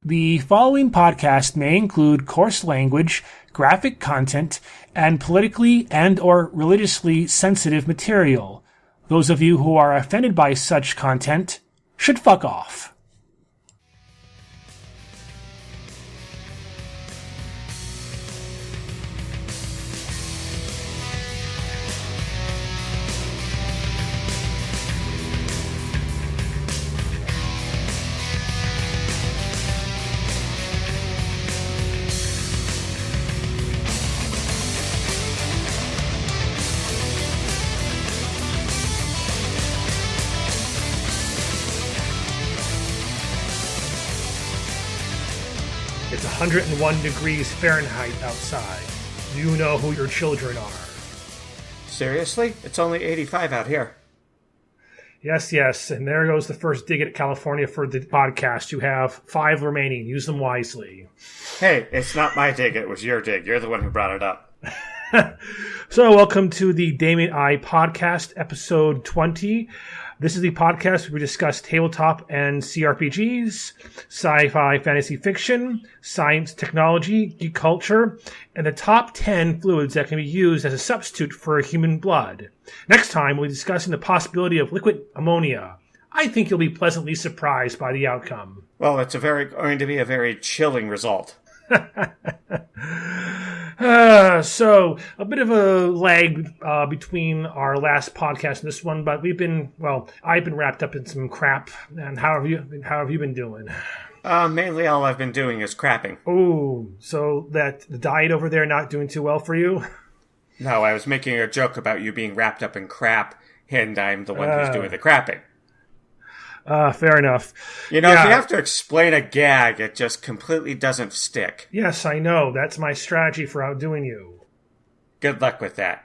The following podcast may include coarse language, graphic content, and politically and/or religiously sensitive material. Those of you who are offended by such content should fuck off. It's 101 degrees Fahrenheit outside. Do you know who your children are? Seriously? It's only 85 out here. Yes. And there goes the first dig at California for the podcast. You have 5 remaining. Use them wisely. Hey, it's not my dig. It was your dig. You're the one who brought it up. So welcome to the Daemoneye podcast, episode 20. This is the podcast where we discuss tabletop and CRPGs, sci-fi fantasy fiction, science, technology, geek culture, and the top 10 fluids that can be used as a substitute for human blood. Next time, we'll be discussing the possibility of liquid ammonia. I think you'll be pleasantly surprised by the outcome. Well, it's going to be a very chilling result. So a bit of a lag between our last podcast and this one, but I've been wrapped up in some crap. And how have you been doing? Mainly all I've been doing is crapping. Oh, so that the diet over there not doing too well for you? No, I was making a joke about you being wrapped up in crap, and I'm the one who's doing the crapping. Fair enough. You know, if you have to explain a gag, it just completely doesn't stick. Yes, I know. That's my strategy for outdoing you. Good luck with that.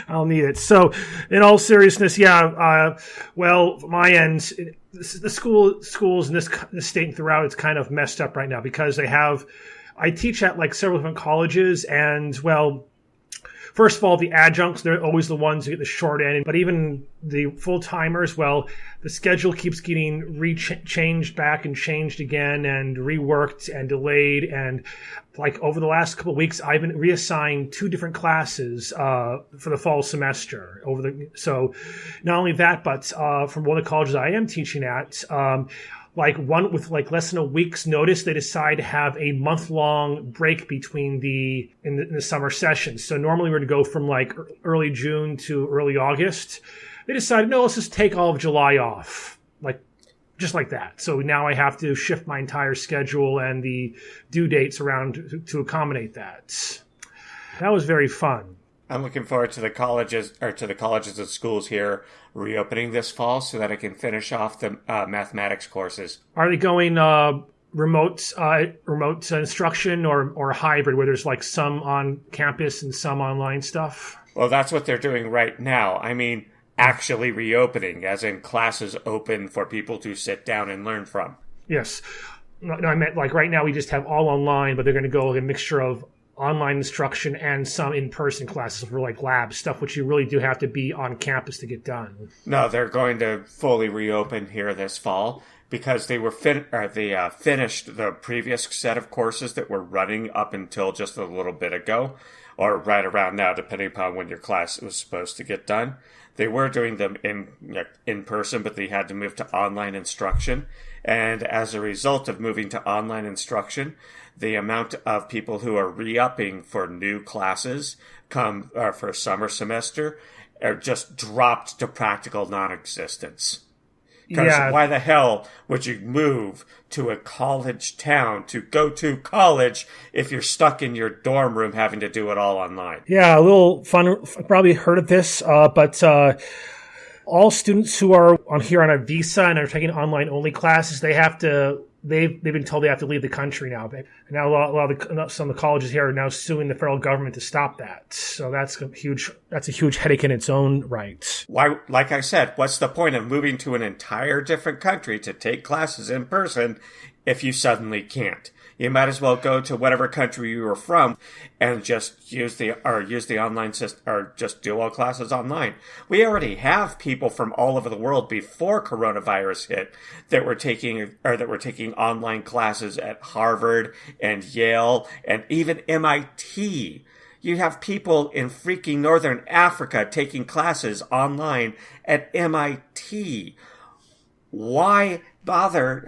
I'll need it. So, in all seriousness, my end, the schools in this state and throughout, it's kind of messed up right now because I teach at like several different colleges, and first of all, the adjuncts, they're always the ones who get the short end. But even the full-timers, the schedule keeps getting changed back and changed again and reworked and delayed. And like over the last couple of weeks, I've been reassigned 2 different classes for the fall semester. So not only that, but from one of the colleges I am teaching at, one with less than a week's notice, they decide to have a month-long break between in the summer sessions. So normally we're going to go from early June to early August. They decided, no, let's just take all of July off, just like that. So now I have to shift my entire schedule and the due dates around to accommodate that. That was very fun. I'm looking forward to the colleges and schools here reopening this fall so that I can finish off the mathematics courses. Are they going remote instruction or hybrid, where there's some on campus and some online stuff? Well, that's what they're doing right now. I mean, actually reopening, as in classes open for people to sit down and learn from. Yes. No, I meant right now we just have all online, but they're going to go a mixture of online instruction and some in-person classes for lab stuff, which you really do have to be on campus to get done. No, they're going to fully reopen here this fall because they finished the previous set of courses that were running up until just a little bit ago, or right around now, depending upon when your class was supposed to get done. They were doing them in person, but they had to move to online instruction. And as a result of moving to online instruction, the amount of people who are re-upping for new classes for summer semester are just dropped to practical non-existence. Because why the hell would you move to a college town to go to college if you're stuck in your dorm room having to do it all online? Yeah, a little fun. Probably heard of this, but all students who are on a visa and are taking online only classes, they've been told they have to leave the country now. And now some of the colleges here are now suing the federal government to stop that. So that's that's a huge headache in its own right. Why, like I said, what's the point of moving to an entire different country to take classes in person if you suddenly can't? You might as well go to whatever country you were from and just use the online system, or just do all classes online. We already have people from all over the world before coronavirus hit that were taking online classes at Harvard and Yale and even MIT. You have people in freaking Northern Africa taking classes online at MIT. Why bother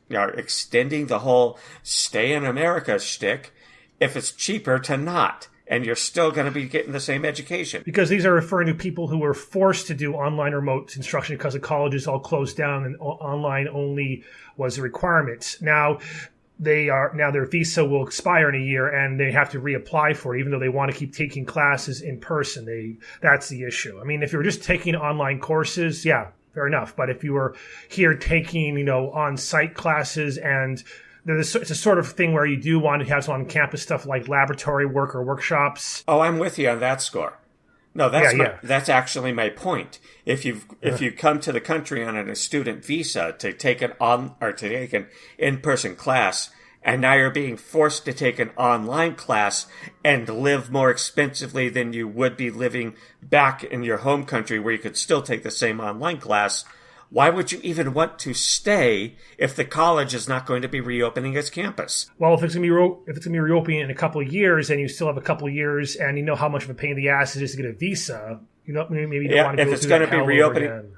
extending the whole stay in America shtick if it's cheaper to not, and you're still going to be getting the same education? Because these are referring to people who were forced to do online remote instruction because the colleges all closed down and online only was a requirement. Now their visa will expire in a year and they have to reapply for it, even though they want to keep taking classes in person. That's the issue. I mean, if you were just taking online courses, yeah, fair enough. But if you were here taking, on-site classes, and it's a sort of thing where you do want to have some on-campus stuff like laboratory work or workshops. Oh, I'm with you on that score. No, that's actually my point. If you come to the country on a student visa to take an in-person class, and now you're being forced to take an online class and live more expensively than you would be living back in your home country where you could still take the same online class, why would you even want to stay if the college is not going to be reopening its campus? Well, if it's going to be reopening in a couple of years, and you still have a couple of years, and you know how much of a pain in the ass it is to get a visa, maybe you don't want to go through that hell over again.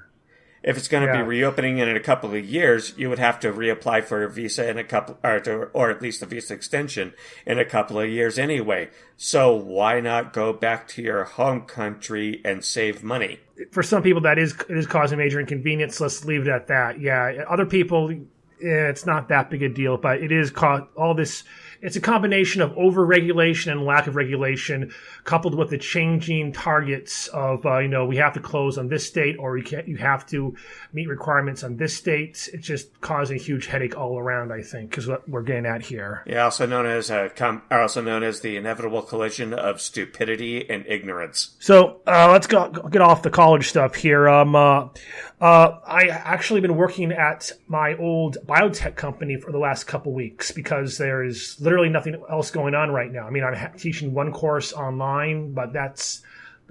If it's going to be reopening in a couple of years, you would have to reapply for a visa in a couple, or at least a visa extension in a couple of years anyway. So why not go back to your home country and save money? For some people, it is causing major inconvenience. Let's leave it at that. Yeah, other people, it's not that big a deal, but it is all this. It's a combination of over-regulation and lack of regulation, coupled with the changing targets of, we have to close on this date, or you have to meet requirements on this date. It's just causing a huge headache all around, I think, is what we're getting at here. Yeah, also known as the inevitable collision of stupidity and ignorance. So let's get off the college stuff here. I actually been working at my old biotech company for the last couple weeks because there is literally nothing else going on right now. I mean, I'm teaching one course online, but doesn't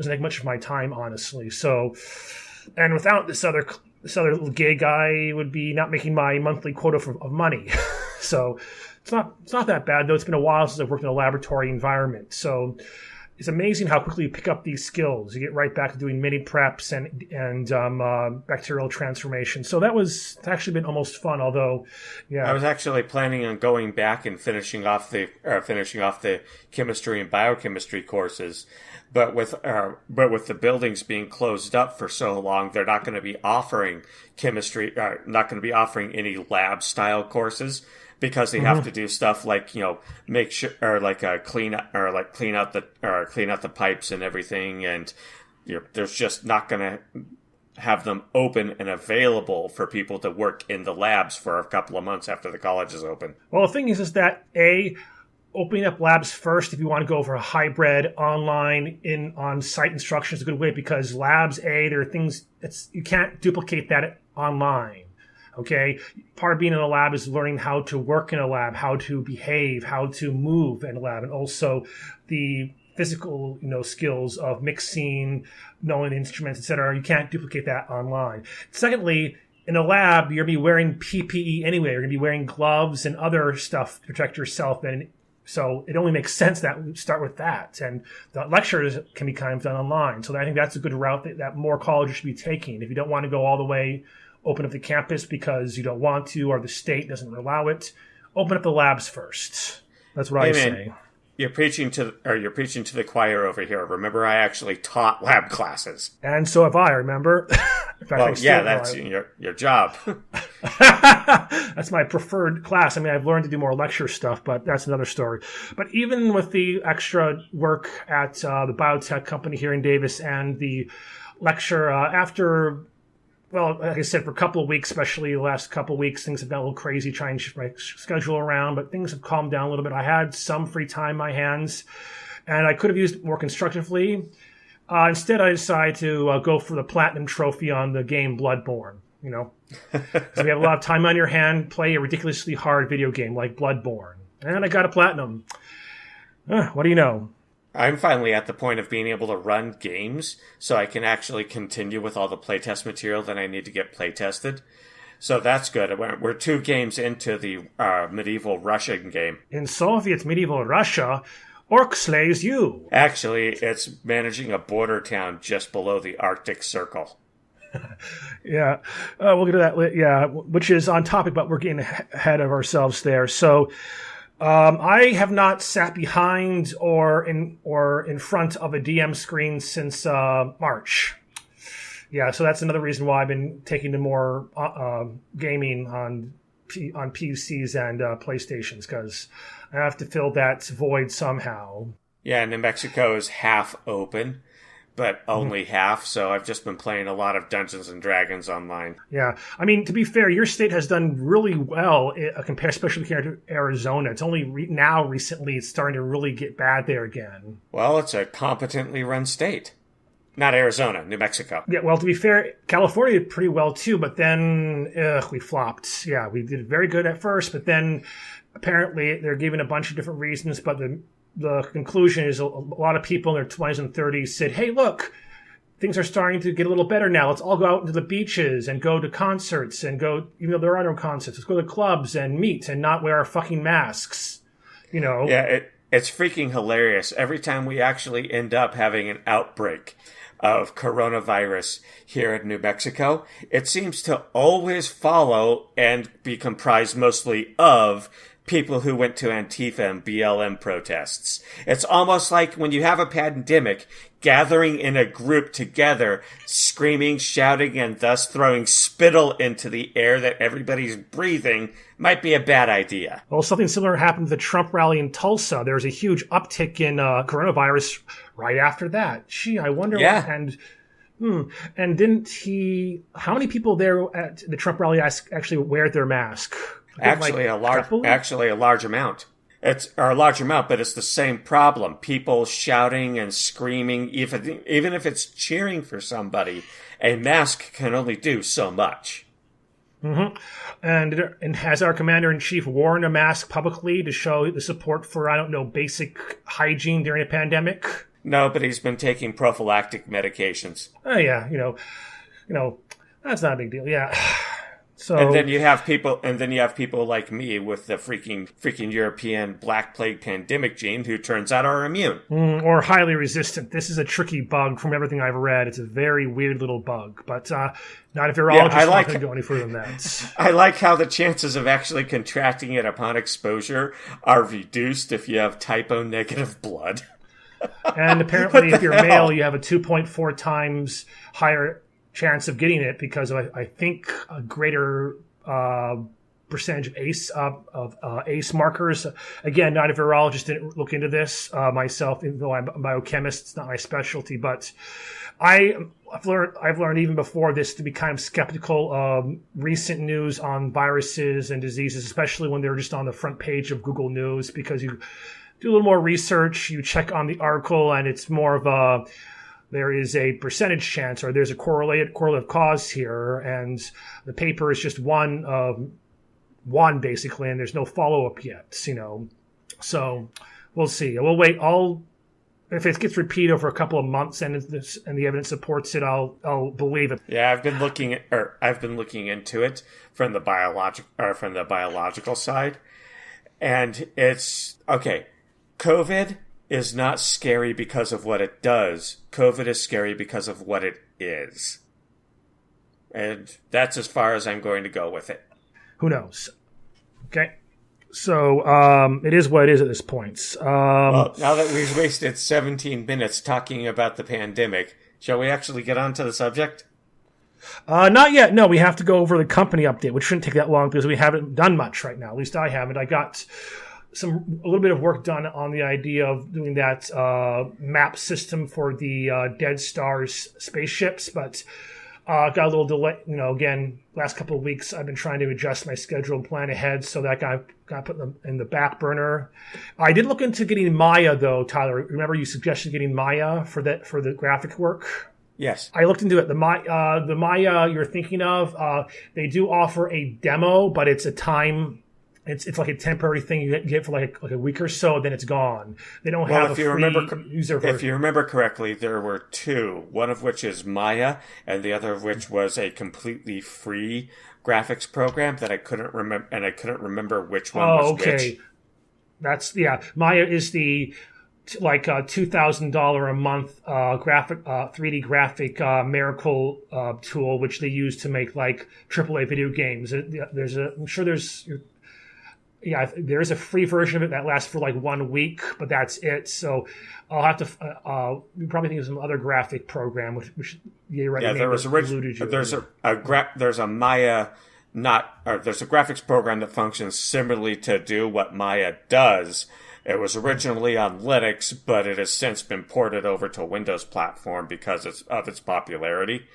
take much of my time, honestly. So, and without this other little gig, I would be not making my monthly quota of money. So it's not that bad, though. It's been a while since I've worked in a laboratory environment. So it's amazing how quickly you pick up these skills. You get right back to doing mini preps and bacterial transformation. So it's actually been almost fun. Although, yeah, I was actually planning on going back and finishing off the chemistry and biochemistry courses, but with the buildings being closed up for so long, they're not going to be offering not going to be offering any lab style courses. Because they have to do stuff like make sure clean out the pipes and everything, and there's just not going to have them open and available for people to work in the labs for a couple of months after the college is open. Well, the thing is that opening up labs first, if you want to go for a hybrid online on-site instruction, is a good way, because labs there are things you can't duplicate that online. Okay, part of being in a lab is learning how to work in a lab, how to behave, how to move in a lab, and also the physical, skills of mixing, knowing the instruments, etc. You can't duplicate that online. Secondly, in a lab, you're going to be wearing PPE anyway. You're going to be wearing gloves and other stuff to protect yourself, and so it only makes sense that we start with that. And the lectures can be kind of done online. So I think that's a good route that more colleges should be taking. If you don't want to go all the way open up the campus because you don't want to, or the state doesn't allow it, open up the labs first. That's what I say. You're preaching to the choir over here. Remember, I actually taught lab classes. And so have I, remember? In fact, that's your job. That's my preferred class. I mean, I've learned to do more lecture stuff, but that's another story. But even with the extra work at the biotech company here in Davis and the lecture well, like I said, for a couple of weeks, especially the last couple of weeks, things have been a little crazy trying to shift my schedule around, but things have calmed down a little bit. I had some free time in my hands, and I could have used it more constructively. Instead, I decided to go for the platinum trophy on the game Bloodborne. So you have a lot of time on your hand, play a ridiculously hard video game like Bloodborne. And I got a platinum. What do you know? I'm finally at the point of being able to run games so I can actually continue with all the playtest material that I need to get playtested. So that's good. We're 2 games into the medieval Russian game. In Soviet medieval Russia, Orc slays you. Actually, it's managing a border town just below the Arctic Circle. Yeah, we'll get to that. Yeah, which is on topic, but we're getting ahead of ourselves there. So, I have not sat behind or in front of a DM screen since March. Yeah, so that's another reason why I've been taking to more gaming on PCs and PlayStations, because I have to fill that void somehow. Yeah, New Mexico is half open, but only half, so I've just been playing a lot of Dungeons & Dragons online. Yeah, I mean, to be fair, your state has done really well, especially compared to Arizona. It's only recently it's starting to really get bad there again. Well, it's a competently run state. Not Arizona, New Mexico. Yeah, well, to be fair, California did pretty well too, but then we flopped. Yeah, we did very good at first, but then apparently they're giving a bunch of different reasons, but the conclusion is a lot of people in their 20s and 30s said, hey, look, things are starting to get a little better now. Let's all go out into the beaches and go to concerts and go, even though there are no concerts, let's go to clubs and meet and not wear our fucking masks, Yeah, it's freaking hilarious. Every time we actually end up having an outbreak of coronavirus here in New Mexico, it seems to always follow and be comprised mostly of people who went to Antifa and BLM protests. It's almost like when you have a pandemic, gathering in a group together, screaming, shouting, and thus throwing spittle into the air that everybody's breathing might be a bad idea. Well, something similar happened to the Trump rally in Tulsa. There was a huge uptick in coronavirus right after that. Gee, I wonder. Yeah. And didn't he? How many people there at the Trump rally actually wear their mask? Actually, a large amount. It's a large amount, but it's the same problem. People shouting and screaming, even if it's cheering for somebody, a mask can only do so much. Mm-hmm. And has our commander-in-chief worn a mask publicly to show the support for, basic hygiene during a pandemic? No, but he's been taking prophylactic medications. Oh, yeah, that's not a big deal, yeah. So, and then you have people like me with the freaking European Black Plague pandemic gene who turns out are immune. Or highly resistant. This is a tricky bug from everything I've read. It's a very weird little bug, but not if you're all just not going to go any further than that. I like how the chances of actually contracting it upon exposure are reduced if you have typo-negative blood. And apparently if you're male, you have a 2.4 times higher chance of getting it because of, I think, a greater percentage of ACE markers. Again, not a virologist, didn't look into this myself, even though I'm a biochemist. It's not my specialty, but I've learned even before this to be kind of skeptical of recent news on viruses and diseases, especially when they're just on the front page of Google News, because you do a little more research, you check on the article, and it's more of there is a percentage chance, or there's a correlative cause here, and the paper is just one basically, and there's no follow-up yet, So we'll see. We'll wait. If it gets repeated over a couple of months and the evidence supports it, I'll believe it. Yeah, I've been looking into it from the biological side, and it's okay. COVID is not scary because of what it does. COVID is scary because of what it is. And that's as far as I'm going to go with it. Who knows? Okay. So, it is what it is at this point. Well, now that we've wasted 17 minutes talking about the pandemic, shall we actually get on to the subject? Not yet. No, we have to go over the company update, which shouldn't take that long because we haven't done much right now. At least I haven't. I got a little bit of work done on the idea of doing that map system for the Dead Stars spaceships, but Got a little delay, again, last couple of weeks I've been trying to adjust my schedule and plan ahead, so that got put in the back burner. I did look into getting Maya, though, Tyler. Remember you suggested getting Maya for the graphic work? Yes. I looked into it. The Maya you're thinking of, they do offer a demo, but it's a time... It's like a temporary thing you get for like a week or so, then it's gone. They don't have a free user version. If you remember correctly, there were two. One of which is Maya, and the other of which was a completely free graphics program that I couldn't remember, and I couldn't remember which one was which. That's Maya is the $2,000 a month graphic 3D graphic miracle tool, which they use to make like AAA video games. There is a free version of it that lasts for like 1 week, but that's it. So I'll have to. You probably think of some other graphic program, which you're right. Yeah, there was there's a Maya, there's a graphics program that functions similarly to do what Maya does. It was originally on Linux, but it has since been ported over to a Windows platform because of its popularity.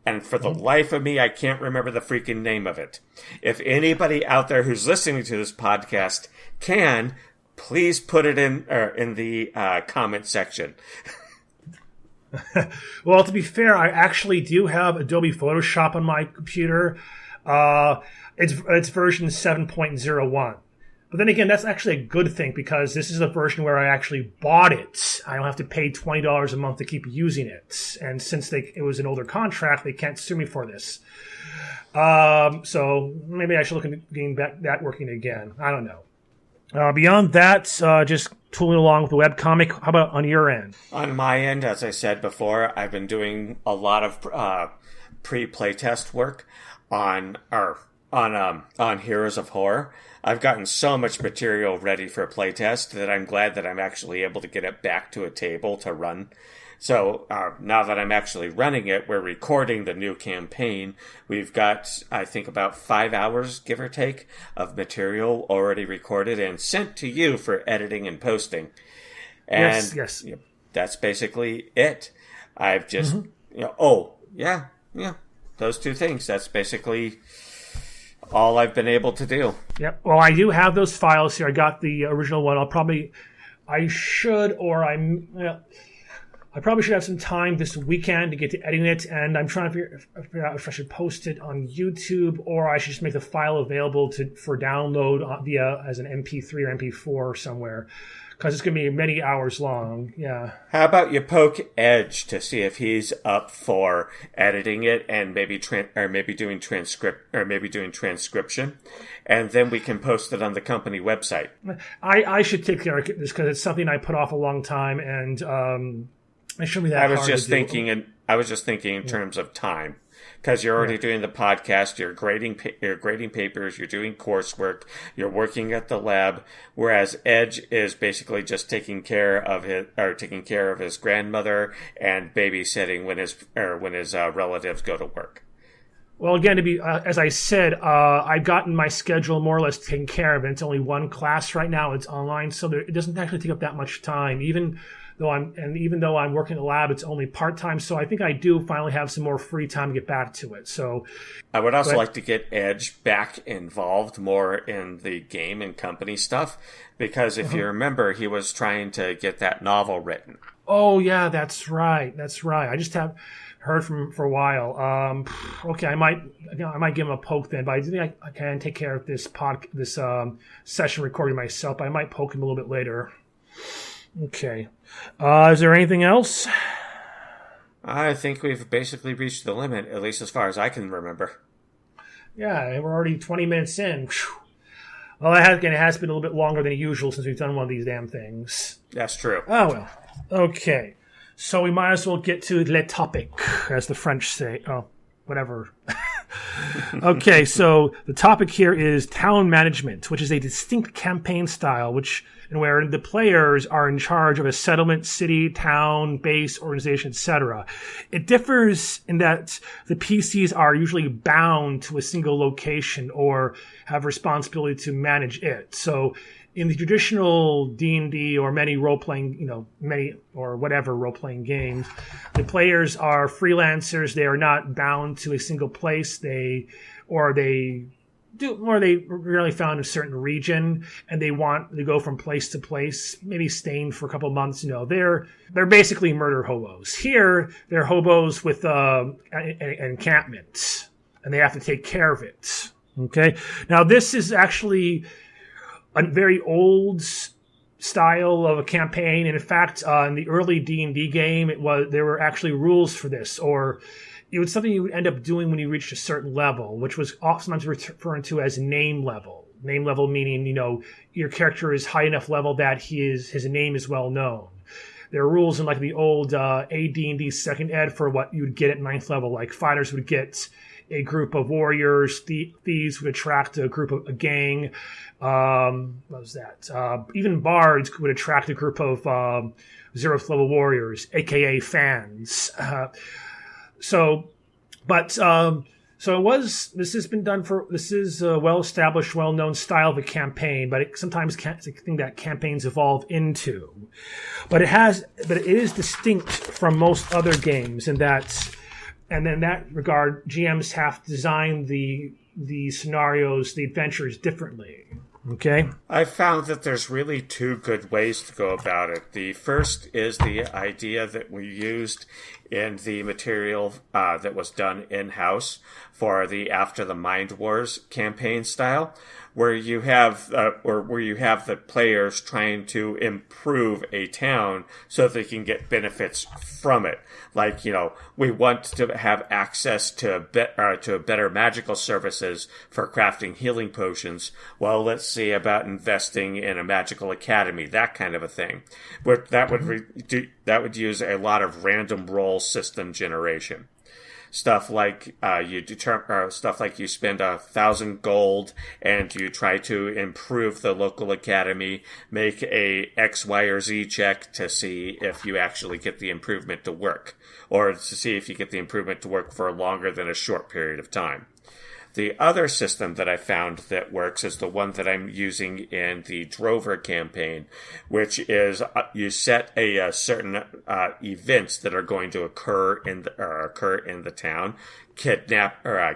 And for the life of me, I can't remember the freaking name of it. If anybody out there who's listening to this podcast can, please put it in the comment section. Well, to be fair, I actually do have Adobe Photoshop on my computer. It's version 7.01. But then again, that's actually a good thing because this is a version where I actually bought it. I don't have to pay $20 a month to keep using it. And since it was an older contract, they can't sue me for this. So maybe I should look into getting that working again. I don't know. Beyond that, just tooling along with the webcomic. How about on your end? On my end, as I said before, I've been doing a lot of pre-playtest work on Heroes of Horror. I've gotten so much material ready for a playtest that I'm glad that I'm actually able to get it back to a table to run. So now that I'm actually running it, we're recording the new campaign. We've got, I think, about 5 hours, give or take, of material already recorded and sent to you for editing and posting. And yes. That's basically it. I've just, those two things. That's basically all I've been able to do. Yep. Well, I do have those files here. I got the original one. I probably should have some time this weekend to get to editing it, and I'm trying to figure out if I should post it on YouTube or I should just make the file available for download via as an MP3 or MP4 somewhere, because it's going to be many hours long. Yeah. How about you poke Edge to see if he's up for editing it and maybe doing transcription, and then we can post it on the company website. I should take care of this because it's something I put off a long time, and it shouldn't be that hard to do. I was just thinking in terms of time. Because you're already doing the podcast, you're grading papers, you're doing coursework, you're working at the lab, whereas Edge is basically just taking care of his grandmother and babysitting when his relatives go to work. Well, again, to be as I said, I've gotten my schedule more or less taken care of. And it's only one class right now; it's online, so it doesn't actually take up that much time. Even though I'm working in the lab, it's only part-time, so I think I do finally have some more free time to get back to it. So I would also like to get Edge back involved more in the game and company stuff, because if you remember, he was trying to get that novel written. Oh, yeah, that's right. I just have heard from him for a while. Okay, I might give him a poke then, but I think I can take care of this session recording myself. But I might poke him a little bit later. Okay. Is there anything else? I think we've basically reached the limit, at least as far as I can remember. Yeah, we're already 20 minutes in. Whew. Well, it has been a little bit longer than usual since we've done one of these damn things. That's true. Oh, well. Okay. So we might as well get to le topic, as the French say. Oh, whatever. Okay, so the topic here is town management, which is a distinct campaign style, where the players are in charge of a settlement, city, town, base, organization, etc. It differs in that the PCs are usually bound to a single location or have responsibility to manage it. So in the traditional D&D or many role-playing, many or whatever role-playing games, the players are freelancers. They are not bound to a single place. They rarely found in a certain region, and they want to go from place to place, maybe staying for a couple of months. They're basically murder hobos. Here, they're hobos with an encampment, and they have to take care of it. Okay, now this is actually a very old style of a campaign. And in fact, in the early D&D game, there were actually rules for this, or it was something you would end up doing when you reached a certain level, which was sometimes referred to as name level. Name level meaning, your character is high enough level that his name is well known. There are rules in like the old AD&D second ed for what you would get at ninth level. Like fighters would get a group of warriors, thieves would attract a gang. What was that? Even bards would attract a group of 0th level warriors, aka fans. This has been done this is a well-established, well-known style of a campaign, but it's a thing that campaigns evolve into. But it is distinct from most other games in that regard, GMs have to design the scenarios, the adventures differently. Okay. I found that there's really two good ways to go about it. The first is the idea that we used in the material that was done in-house for the After the Mind Wars campaign style, where you have the players trying to improve a town so they can get benefits from it. Like, we want to have access to better magical services for crafting healing potions. Well, let's see about investing in a magical academy, that kind of a thing. But that would use a lot of random roll system generation. Stuff like you spend 1,000 gold and you try to improve the local academy, make a X, Y, or Z check to see if you actually get the improvement to work, or to see if you get the improvement to work for longer than a short period of time. The other system that I found that works is the one that I'm using in the Drover campaign, which is you set a certain events that are going to occur in the town: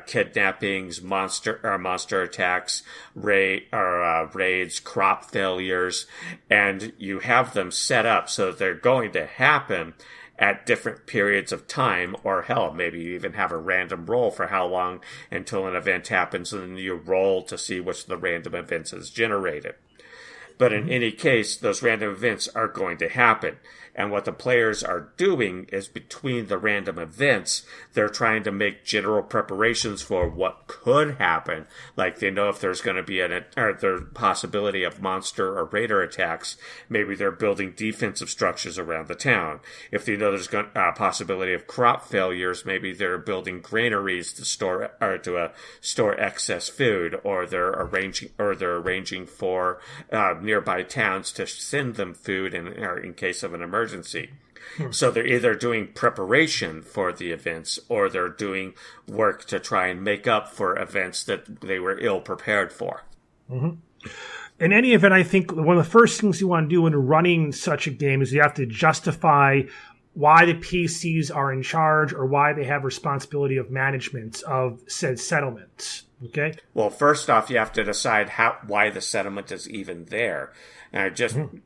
kidnappings, monster attacks, raids, crop failures, and you have them set up so that they're going to happen at different periods of time, or hell, maybe you even have a random roll for how long until an event happens, and then you roll to see which of the random events is generated. But in any case, those random events are going to happen. And what the players are doing is, between the random events, they're trying to make general preparations for what could happen. Like, they know if there's going to be the possibility of monster or raider attacks, maybe they're building defensive structures around the town. If they know there's a possibility of crop failures, maybe they're building granaries to store excess food, or they're arranging for nearby towns to send them food in case of an emergency. So they're either doing preparation for the events, or they're doing work to try and make up for events that they were ill prepared for. Mm-hmm. In any event, I think one of the first things you want to do when running such a game is you have to justify why the PCs are in charge, or why they have responsibility of management of said settlement. Okay. Well, first off, you have to decide why the settlement is even there.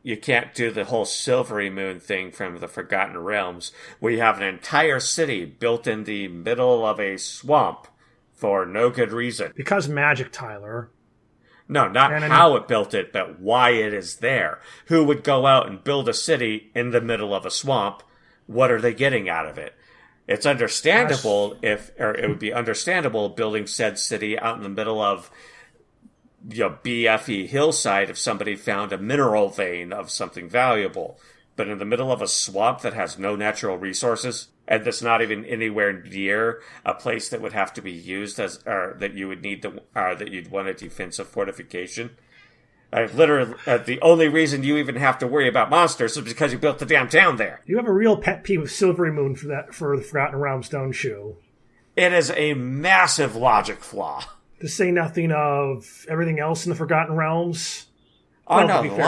You can't do the whole Silvery Moon thing from the Forgotten Realms, where you have an entire city built in the middle of a swamp for no good reason. Because magic, Tyler. No, not how it built it, but why it is there. Who would go out and build a city in the middle of a swamp? What are they getting out of it? It's understandable it would be understandable building said city out in the middle of BFE hillside if somebody found a mineral vein of something valuable. But in the middle of a swamp that has no natural resources, and that's not even anywhere near a place that would have to be used that you would need that you'd want a defensive fortification. Literally, the only reason you even have to worry about monsters is because you built the damn town there. You have a real pet peeve with Silvery Moon for the Forgotten Realms, don't you? It is a massive logic flaw. To say nothing of everything else in the Forgotten Realms. Oh Well, no, to be fair.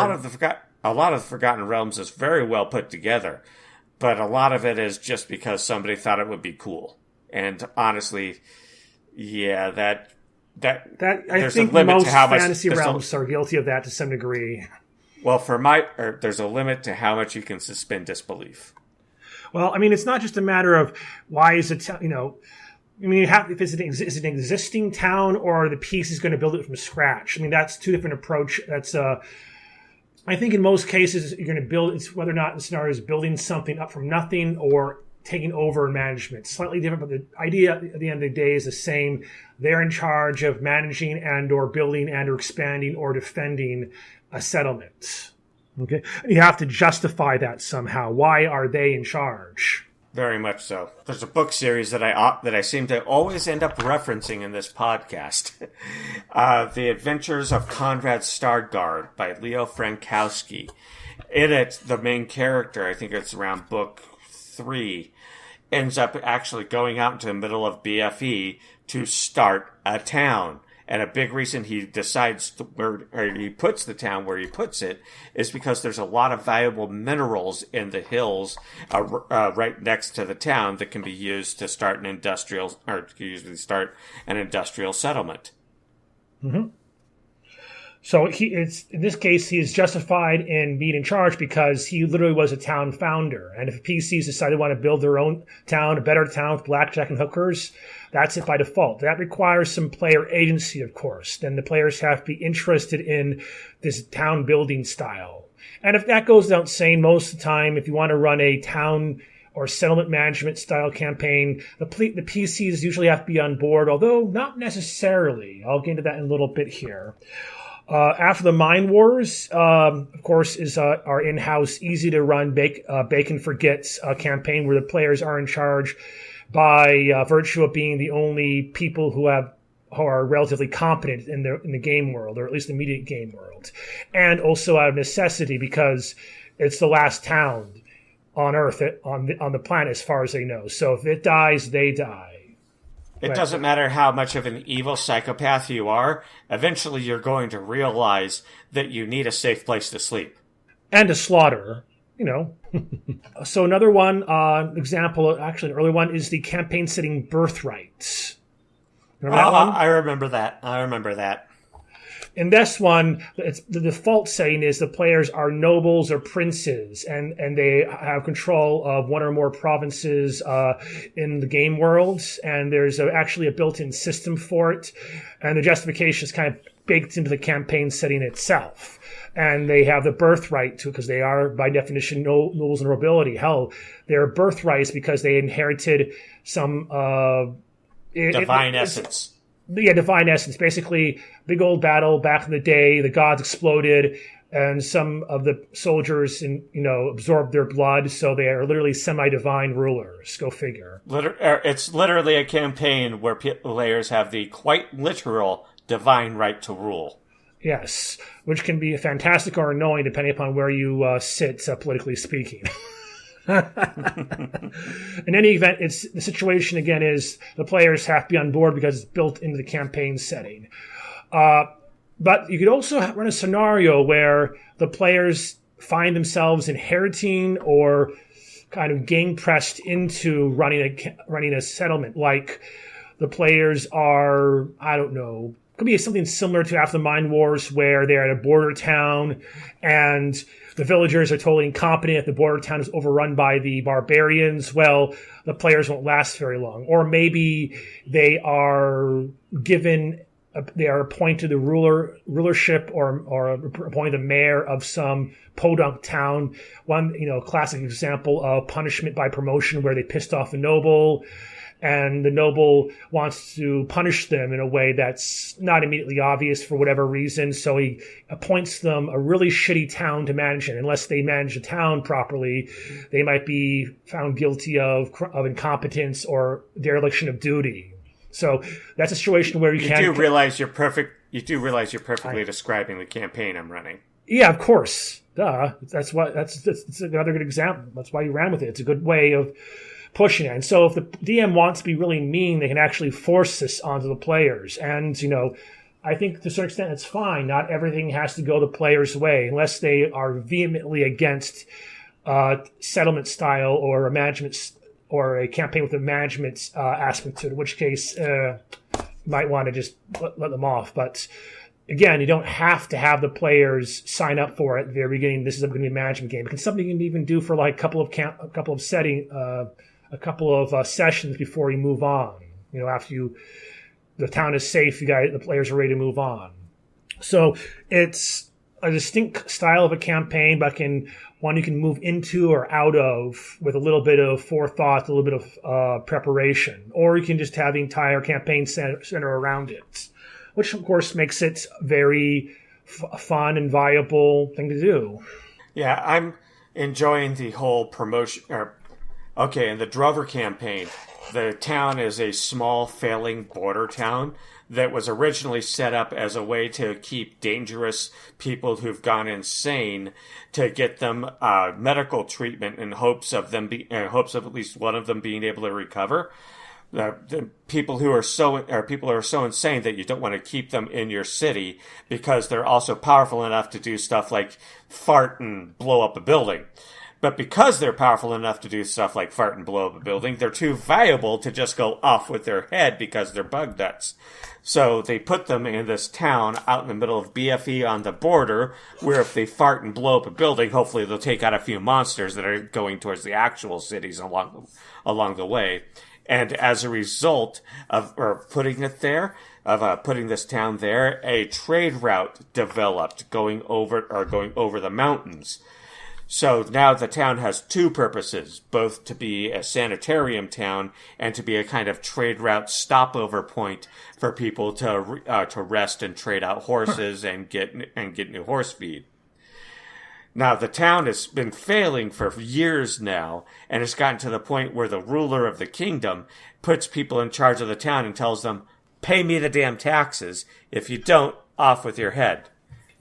a lot of the Forgotten Realms is very well put together, but a lot of it is just because somebody thought it would be cool. And honestly, yeah, that I there's think a limit most to how much fantasy realms are guilty of that to some degree. well, there's a limit to how much you can suspend disbelief. Well, I mean, it's not just a matter of why is it, I mean, if it's is it an existing town or the piece is going to build it from scratch. I mean, that's two different approach. That's I think in most cases you're going to build. It's whether or not the scenario is building something up from nothing or taking over management. Slightly different, but the idea at the end of the day is the same. They're in charge of managing and or building and or expanding or defending a settlement. Okay, and you have to justify that somehow. Why are they in charge? Very much so. There's a book series that I seem to always end up referencing in this podcast. The Adventures of Conrad Stargardt by Leo Frankowski. In it, the main character, I think it's around book 3, ends up actually going out into the middle of BFE to start a town. And a big reason he decides where he puts the town where he puts it is because there's a lot of valuable minerals in the hills right next to the town that can be used to start an industrial settlement. Mm-hmm. So in this case, he is justified in being in charge because he literally was a town founder. And if PCs decide they want to build their own town, a better town with blackjack and hookers, that's it by default. That requires some player agency, of course. Then the players have to be interested in this town building style. And if that goes without saying, most of the time, if you want to run a town or settlement management style campaign, the PCs usually have to be on board, although not necessarily. I'll get into that in a little bit here. After the Mine Wars, of course, is our in-house, easy-to-run Bacon Forgets campaign where the players are in charge by virtue of being the only people who are relatively competent in the game world, or at least the immediate game world. And also out of necessity because it's the last town on Earth, on the planet as far as they know. So if it dies, they die. It doesn't matter how much of an evil psychopath you are, eventually you're going to realize that you need a safe place to sleep. And to slaughter, So another one, example, actually an early one, is the campaign setting Birthright. Remember that one? I remember that. In this one, the default setting is the players are nobles or princes, and they have control of one or more provinces in the game world, and there's actually a built-in system for it, and the justification is kind of baked into the campaign setting itself. And they have the birthright too, because they are, by definition, nobles and nobility. Hell, they're birthrights because they inherited some divine essence. Yeah, divine essence. Basically, big old battle back in the day. The gods exploded, and some of the soldiers, absorbed their blood. So they are literally semi-divine rulers. Go figure. It's literally a campaign where players have the quite literal divine right to rule. Yes, which can be fantastic or annoying depending upon where you sit, politically speaking. In any event, the situation again is the players have to be on board because it's built into the campaign setting. But you could also run a scenario where the players find themselves inheriting or kind of gang pressed into running a settlement. Like the players are, I don't know, could be something similar to after the Mine Wars where they're at a border town and the villagers are totally incompetent. If the border town is overrun by the barbarians, well, the players won't last very long. Or maybe they are appointed the rulership or appointed the mayor of some podunk town. One, classic example of punishment by promotion where they pissed off the noble, and the noble wants to punish them in a way that's not immediately obvious for whatever reason. So he appoints them a really shitty town to manage it. Unless they manage the town properly, they might be found guilty of incompetence or dereliction of duty. So that's a situation where you do realize you're perfectly describing the campaign I'm running. Yeah, of course. Duh. That's another good example. That's why you ran with it. It's a good way of pushing it. And so if the DM wants to be really mean, they can actually force this onto the players. And, I think to a certain extent it's fine. Not everything has to go the player's way unless they are vehemently against settlement style or a management or a campaign with a management aspect to it, in which case you might want to just let them off. But again, you don't have to have the players sign up for it at the very beginning. This is going to be a management game. It's something you can even do for like a couple of sessions before you move on. After the town is safe, the players are ready to move on. So it's a distinct style of a campaign, but one you can move into or out of with a little bit of forethought, a little bit of preparation. Or you can just have the entire campaign center around it, which of course makes it very fun and viable thing to do. Yeah, I'm enjoying the whole promotion. In the Drover campaign, the town is a small, failing border town that was originally set up as a way to keep dangerous people who've gone insane, to get them medical treatment in hopes of at least one of them being able to recover. The people who are so insane that you don't want to keep them in your city because they're also powerful enough to do stuff like fart and blow up a building. But because they're powerful enough to do stuff like fart and blow up a building, they're too valuable to just go off with their head because they're bug nuts. So they put them in this town out in the middle of BFE on the border, where if they fart and blow up a building, hopefully they'll take out a few monsters that are going towards the actual cities along the way. And as a result of putting this town there, a trade route developed going over the mountains. So now the town has two purposes, both to be a sanitarium town and to be a kind of trade route stopover point for people to rest and trade out horses and get new horse feed. Now, the town has been failing for years now, and it's gotten to the point where the ruler of the kingdom puts people in charge of the town and tells them, pay me the damn taxes. If you don't, off with your head.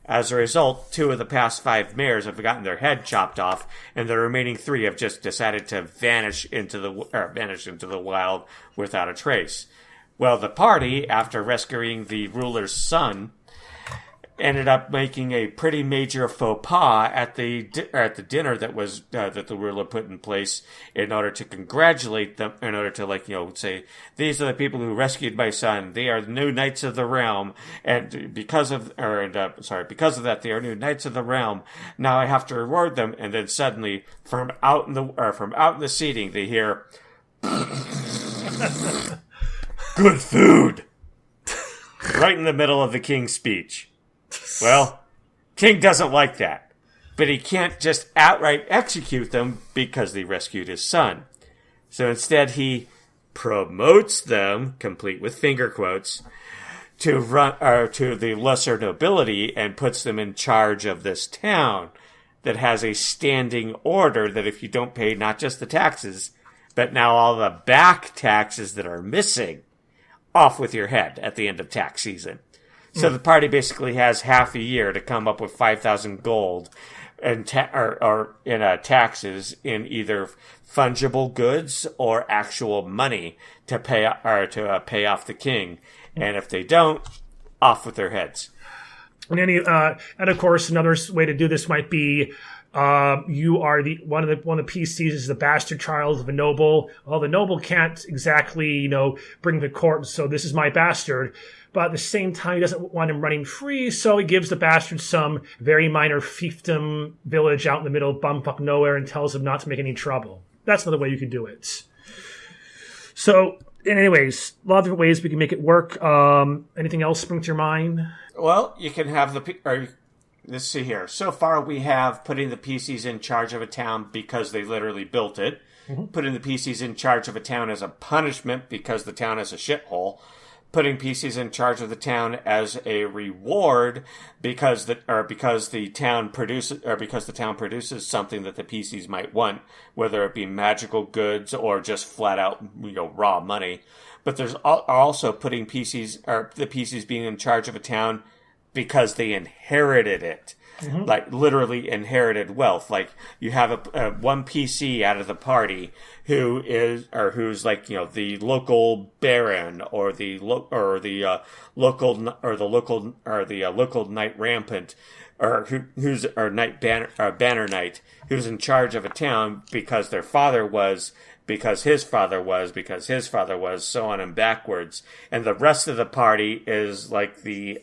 As a result, 2 of the past 5 mayors have gotten their head chopped off, and the remaining 3 have just decided to vanish into the wild without a trace. Well, the party, after rescuing the ruler's son, ended up making a pretty major faux pas at the dinner that was that the ruler put in place in order to congratulate them, in order to say, these are the people who rescued my son. They are the new knights of the realm, and because of that, they are new knights of the realm. Now I have to reward them. And then suddenly, from out in the seating, they hear, "Good food," right in the middle of the king's speech. Well, King doesn't like that, but he can't just outright execute them because they rescued his son. So instead he promotes them, complete with finger quotes, to the lesser nobility and puts them in charge of this town that has a standing order that if you don't pay not just the taxes, but now all the back taxes that are missing, off with your head at the end of tax season. So the party basically has half a year to come up with 5,000 gold in taxes in either fungible goods or actual money to pay off the king. And if they don't, off with their heads. And of course, another way to do this might be you are one of the PCs is the bastard child of a noble. Well, the noble can't exactly bring the court, so this is my bastard. But at the same time, he doesn't want him running free, so he gives the bastard some very minor fiefdom village out in the middle of bumfuck nowhere and tells him not to make any trouble. That's another way you can do it. So, anyways, a lot of different ways we can make it work. Anything else spring to your mind? Well, you can have let's see here. So far, we have putting the PCs in charge of a town because they literally built it. Mm-hmm. Putting the PCs in charge of a town as a punishment because the town is a shithole. Putting PCs in charge of the town as a reward because the town produces something that the PCs might want, whether it be magical goods or just flat out raw money. But there's also putting the PCs being in charge of a town because they inherited it. Like literally inherited wealth. Like you have a one PC out of the party who's like, the local baron or the local knight rampant, or who's knight banner knight, who's in charge of a town because his father was, so on and backwards. And the rest of the party is like the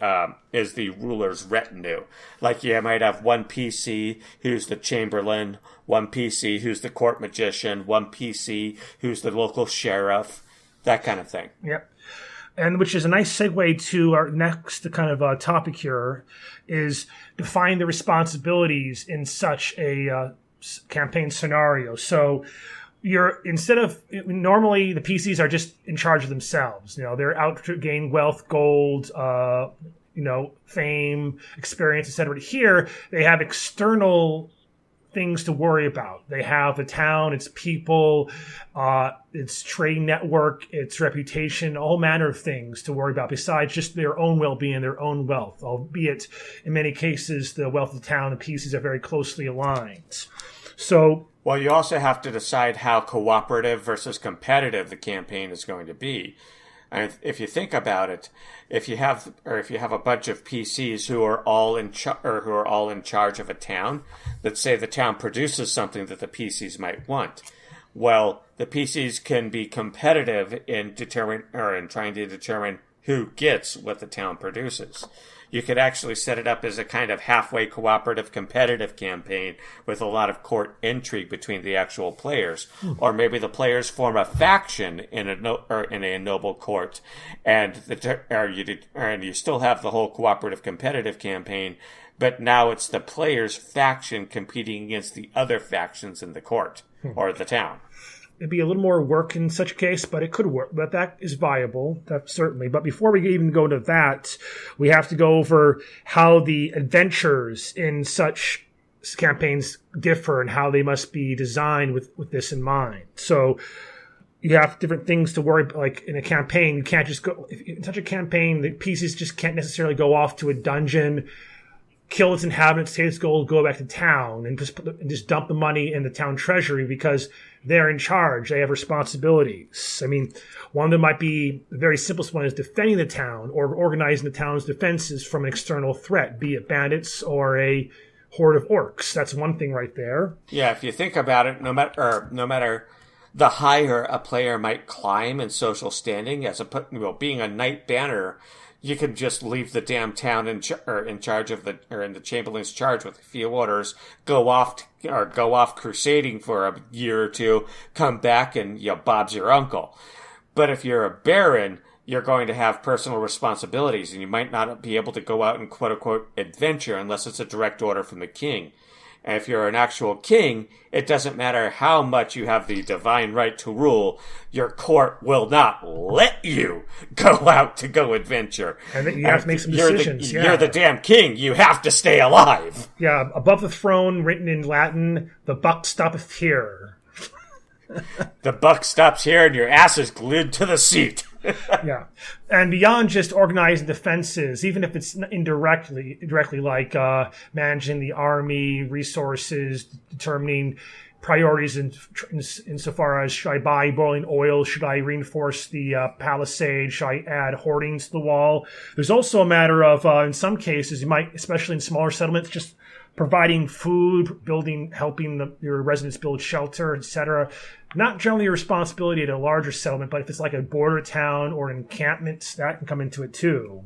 ruler's retinue. Like you might have one PC who's the chamberlain, one PC who's the court magician, one PC who's the local sheriff, that kind of thing. Yep. And which is a nice segue to our next kind of topic here, is define the responsibilities in such a campaign scenario. So normally the PCs are just in charge of themselves. They're out to gain wealth, gold, fame, experience, etc. But here they have external things to worry about. They have the town, its people, its trade network, its reputation, all manner of things to worry about besides just their own well-being, their own wealth, albeit in many cases the wealth of the town and PCs are very closely aligned. So, well, you also have to decide how cooperative versus competitive the campaign is going to be. And if you think about it, if you have a bunch of PCs who are all in charge of a town, let's say the town produces something that the PCs might want. Well, the PCs can be competitive in trying to determine who gets what the town produces. You could actually set it up as a kind of halfway cooperative competitive campaign with a lot of court intrigue between the actual players. Or maybe the players form a faction in a noble court, and you still have the whole cooperative competitive campaign, but now it's the players' faction competing against the other factions in the court or the town. It'd be a little more work in such a case, but it could work. But that is viable, that certainly. But before we even go to that, we have to go over how the adventures in such campaigns differ and how they must be designed with this in mind. So you have different things to worry about. Like in a campaign, you can't just go... In such a campaign, the PCs just can't necessarily go off to a dungeon, kill its inhabitants, take its gold, go back to town, and just dump the money in the town treasury because they're in charge. They have responsibilities. I mean, one of them might be, the very simplest one is defending the town or organizing the town's defenses from an external threat, be it bandits or a horde of orcs. That's one thing right there. Yeah, if you think about it, no matter the higher a player might climb in social standing, being a knight banner, you can just leave the damn town in charge of in the chamberlain's charge with a few orders, go off crusading for a year or two, come back and Bob's your uncle. But if you're a baron, you're going to have personal responsibilities, and you might not be able to go out and quote unquote adventure unless it's a direct order from the king. And if you're an actual king, it doesn't matter how much you have the divine right to rule, your court will not let you go out to go adventure. And then you have to make some decisions. You're the damn king. You have to stay alive. Yeah, above the throne, written in Latin, the buck stoppeth here. The buck stops here and your ass is glued to the seat. Yeah. And beyond just organizing defenses, even if it's directly like managing the army, resources, determining priorities insofar as should I buy boiling oil, should I reinforce the palisade, should I add hoardings to the wall. There's also a matter of, in some cases, you might, especially in smaller settlements, just providing food, helping your residents build shelter, etc. Not generally a responsibility at a larger settlement, but if it's like a border town or an encampment, that can come into it too.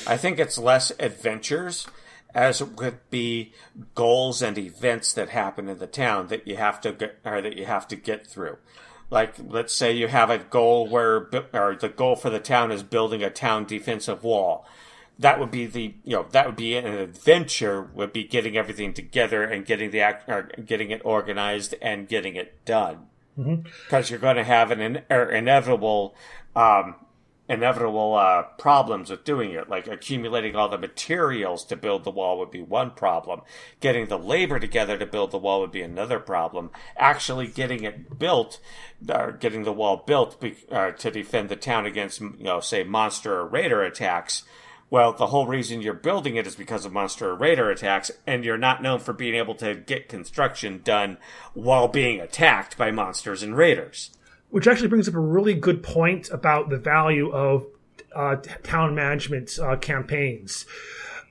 I think it's less adventures as it would be goals and events that happen in the town that you have to get through. Like, let's say you have a goal the goal for the town is building a town defensive wall. That would be an adventure, would be getting everything together and getting it organized and getting it done. Because you're going to have inevitable problems with doing it. Like accumulating all the materials to build the wall would be one problem. Getting the labor together to build the wall would be another problem. Actually getting it built, getting the wall built to defend the town against, say, monster or raider attacks Well, the whole reason you're building it is because of monster or raider attacks, and you're not known for being able to get construction done while being attacked by monsters and raiders. Which actually brings up a really good point about the value of town management campaigns.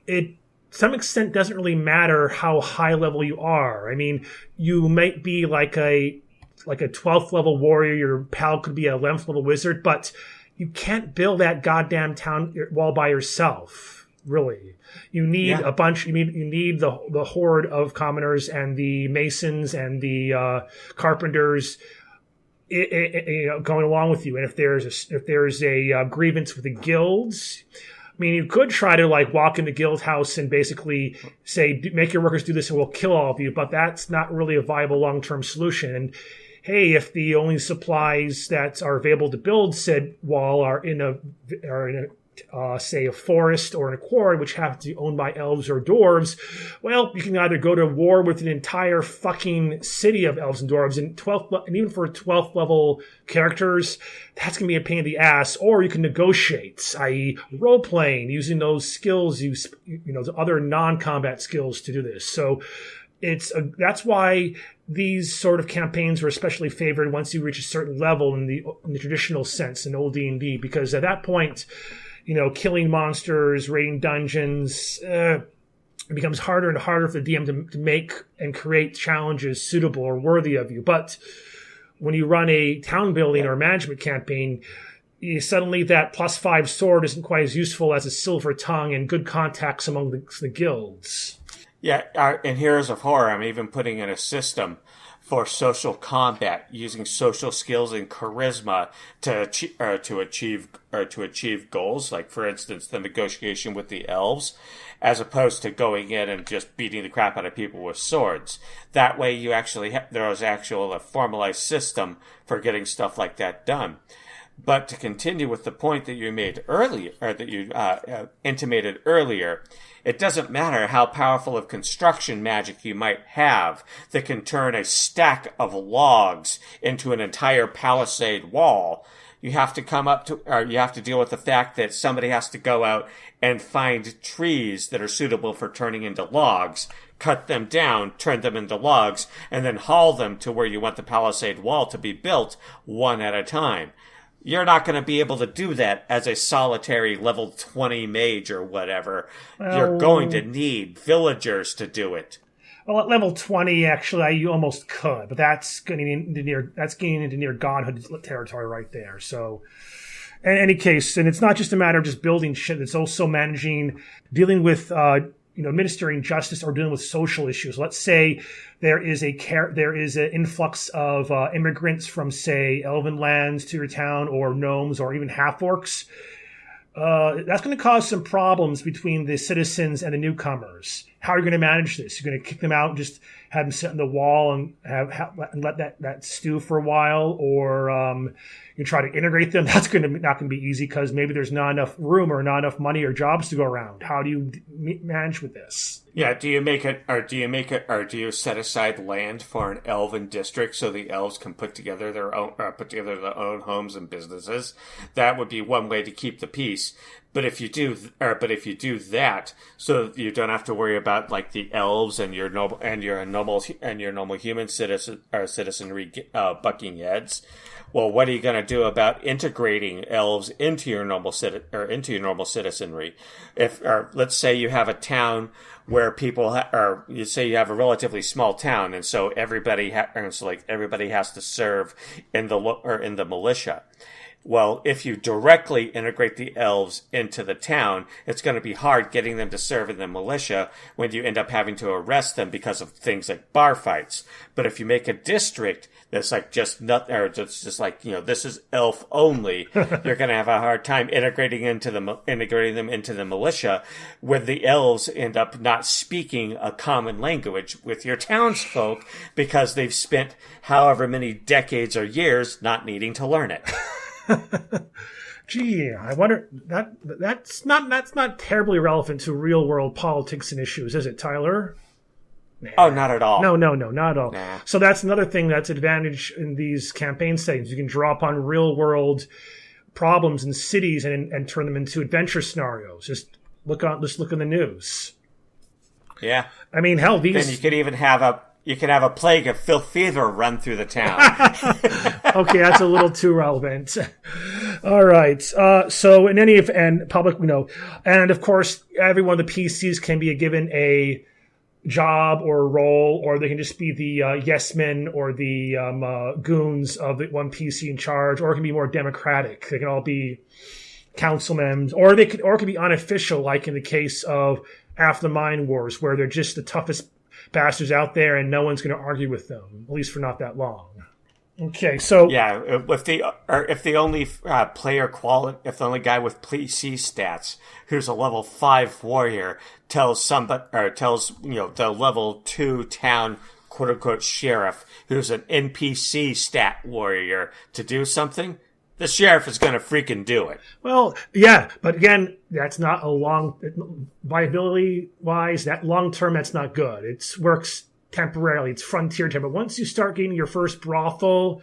It, to some extent, doesn't really matter how high level you are. I mean, you might be like a 12th level warrior, your pal could be a 11th level wizard, but you can't build that goddamn town wall by yourself, really. You need a bunch. You need the horde of commoners and the masons and the carpenters, going along with you. And if there's a grievance with the guilds, I mean, you could try to like walk into guild house and basically say, make your workers do this and we'll kill all of you. But that's not really a viable long-term solution. And hey, if the only supplies that are available to build said wall are in say a forest or in a quarry, which happens to be owned by elves or dwarves, well, you can either go to war with an entire fucking city of elves and dwarves, and even for 12th level characters, that's going to be a pain in the ass, or you can negotiate, i.e. role-playing, using those skills, the other non-combat skills to do this. So that's why these sort of campaigns were especially favored once you reach a certain level in the traditional sense in old D&D, because at that point, killing monsters, raiding dungeons, it becomes harder and harder for the DM to make and create challenges suitable or worthy of you. But when you run a town building or management campaign, suddenly that +5 sword isn't quite as useful as a silver tongue and good contacts among the guilds. Yeah, in Heroes of Horror, I'm even putting in a system for social combat using social skills and charisma to achieve goals. Like, for instance, the negotiation with the elves, as opposed to going in and just beating the crap out of people with swords. That way, you actually there's a formalized system for getting stuff like that done. But to continue with the point that you made earlier, or that you intimated earlier, it doesn't matter how powerful of construction magic you might have that can turn a stack of logs into an entire palisade wall. You have to deal with the fact that somebody has to go out and find trees that are suitable for turning into logs, cut them down, turn them into logs, and then haul them to where you want the palisade wall to be built one at a time. You're not going to be able to do that as a solitary level 20 mage or whatever. You're going to need villagers to do it. Well, at level 20, actually, you almost could, but that's getting into near godhood territory right there. So, in any case, and it's not just a matter of just building shit. It's also dealing with administering justice or dealing with social issues. Let's say there is an influx of immigrants from, say, elven lands to your town, or gnomes, or even half-orcs. That's going to cause some problems between the citizens and the newcomers. How are you going to manage this? You're going to kick them out and just have them sit on the wall and let that stew for a while, or you try to integrate them. That's not going to be easy because maybe there's not enough room or not enough money or jobs to go around. How do you manage with this? Yeah, do you set aside land for an elven district so the elves can put together their own homes and businesses? That would be one way to keep the peace. But if you do that, so you don't have to worry about like the elves and your normal human citizenry bucking heads. Well, what are you going to do about integrating elves into your normal citizenry? Let's say you have a town where you say you have a relatively small town, and so everybody has to serve in the militia. Well, if you directly integrate the elves into the town, it's going to be hard getting them to serve in the militia when you end up having to arrest them because of things like bar fights. But if you make a district that's like this is elf only, you're going to have a hard time integrating them into the militia, when the elves end up not speaking a common language with your townsfolk because they've spent however many decades or years not needing to learn it. Gee, I wonder that's not terribly relevant to real world politics and issues, is it, Tyler? Nah. Oh, not at all. No, not at all. Nah. So that's another thing that's advantage in these campaign settings. You can draw upon real world problems in cities and turn them into adventure scenarios. Just Just look in the news. Yeah. I mean, hell, these. Then you could even have a plague of filth fever run through the town. Okay, that's a little too relevant. All right. So in any event, public, and of course, every one of the PCs can be given a job or a role, or they can just be the yes men or the goons of the one PC in charge, or it can be more democratic. They can all be councilmen, or it can be unofficial, like in the case of After the Mind Wars, where they're just the toughest bastards out there, and no one's going to argue with them, at least for not that long. Okay, so yeah, if the only guy with PC stats who's a level 5 warrior tells the level 2 town quote unquote sheriff who's an NPC stat warrior to do something, the sheriff is going to freaking do it. Well, yeah, but again, that's not viability wise. That long term, that's not good. It works temporarily. It's frontier time. But once you start getting your first brothel,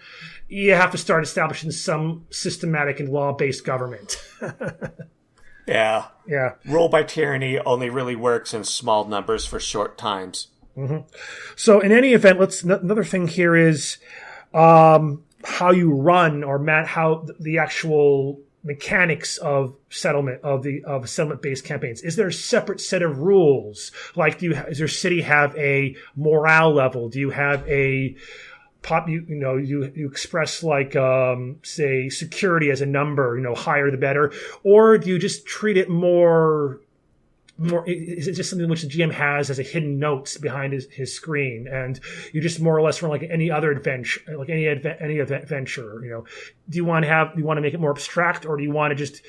you have to start establishing some systematic and law-based government. Yeah. Yeah. Rule by tyranny only really works in small numbers for short times. Mm-hmm. So in any event, another thing here is how you run how the actual mechanics of settlement of settlement-based campaigns. Is there a separate set of rules? Like, does your city have a morale level? Do you have a you express like say security as a number, higher the better, or do you just treat it more? Is it just something which the GM has as a hidden notes behind his screen, and you just more or less run like any other adventure, like any adventure? Do you want to make it more abstract, or do you want to just